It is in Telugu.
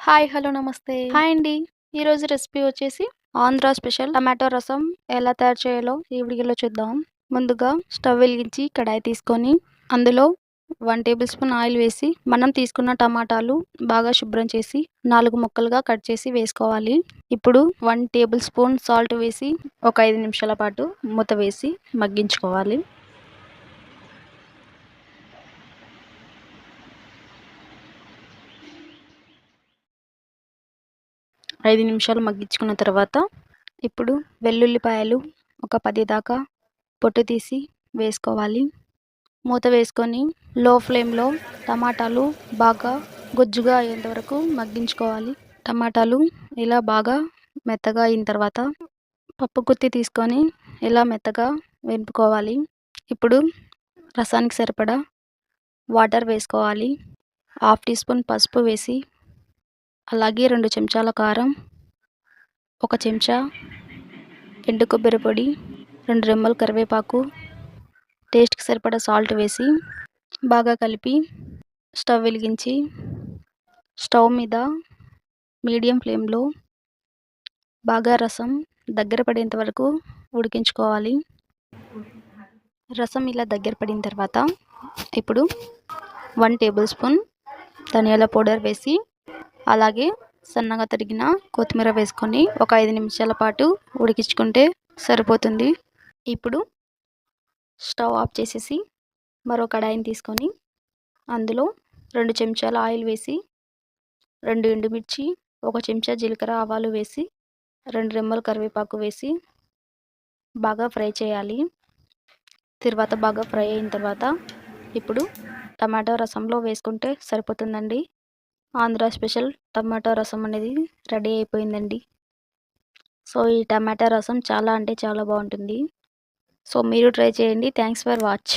హాయ్. హలో. నమస్తే. హాయ్ అండి. ఈరోజు రెసిపీ వచ్చేసి ఆంధ్ర స్పెషల్ టమాటో రసం ఎలా తయారు చేయాలో ఈ వీడియోలో చూద్దాం. ముందుగా స్టవ్ వెలిగించి కడాయి తీసుకొని అందులో 1 టేబుల్ స్పూన్ ఆయిల్ వేసి మనం తీసుకున్న టమాటాలు బాగా శుభ్రం చేసి 4 ముక్కలుగా కట్ చేసి వేసుకోవాలి. ఇప్పుడు 1 టేబుల్ స్పూన్ సాల్ట్ వేసి ఒక 5 నిమిషాల పాటు మూత వేసి మగ్గించుకోవాలి. 5 నిమిషాలు మగ్గించుకున్న తర్వాత ఇప్పుడు వెల్లుల్లిపాయలు ఒక 10 దాకా పొట్టు తీసి వేసుకోవాలి. మూత వేసుకొని లో ఫ్లేమ్లో టమాటాలు బాగా గుజ్జుగా అయ్యేంత వరకు మగ్గించుకోవాలి. టమాటాలు ఇలా బాగా మెత్తగా అయిన తర్వాత పప్పు గుత్తి తీసుకొని ఇలా మెత్తగా వేపుకోవాలి. ఇప్పుడు రసానికి సరిపడా వాటర్ వేసుకోవాలి. 1/2 టీ స్పూన్ పసుపు వేసి అలాగే 2 చెంచాల కారం, 1 చెంచా ఎండు కొబ్బరి పొడి, 2 రెమ్మలు కరివేపాకు, టేస్ట్కి సరిపడా సాల్ట్ వేసి బాగా కలిపి స్టవ్ వెలిగించి స్టవ్ మీద మీడియం ఫ్లేమ్లో బాగా రసం దగ్గర పడేంత వరకు ఉడికించుకోవాలి. రసం ఇలా దగ్గర పడిన తర్వాత ఇప్పుడు 1 టేబుల్ స్పూన్ ధనియాల పౌడర్ వేసి అలాగే సన్నగా తరిగిన కొత్తిమీర వేసుకొని ఒక 5 నిమిషాల పాటు ఉడికించుకుంటే సరిపోతుంది. ఇప్పుడు స్టవ్ ఆఫ్ చేసేసి మరో కడాయిని తీసుకొని అందులో 2 చెంచాల ఆయిల్ వేసి 2 ఎండుమిర్చి, 1 చెంచా జీలకర్ర ఆవాలు వేసి 2 రెమ్మలు కరివేపాకు వేసి బాగా ఫ్రై చేయాలి. తర్వాత బాగా ఫ్రై అయిన తర్వాత ఇప్పుడు టమాటో రసంలో వేసుకుంటే సరిపోతుందండి. ఆంధ్ర స్పెషల్ టమాటో రసం అనేది రెడీ అయిపోయిందండి. సో ఈ టమాటా రసం చాలా అంటే చాలా బాగుంటుంది. సో మీరు ట్రై చేయండి. Thanks for watch.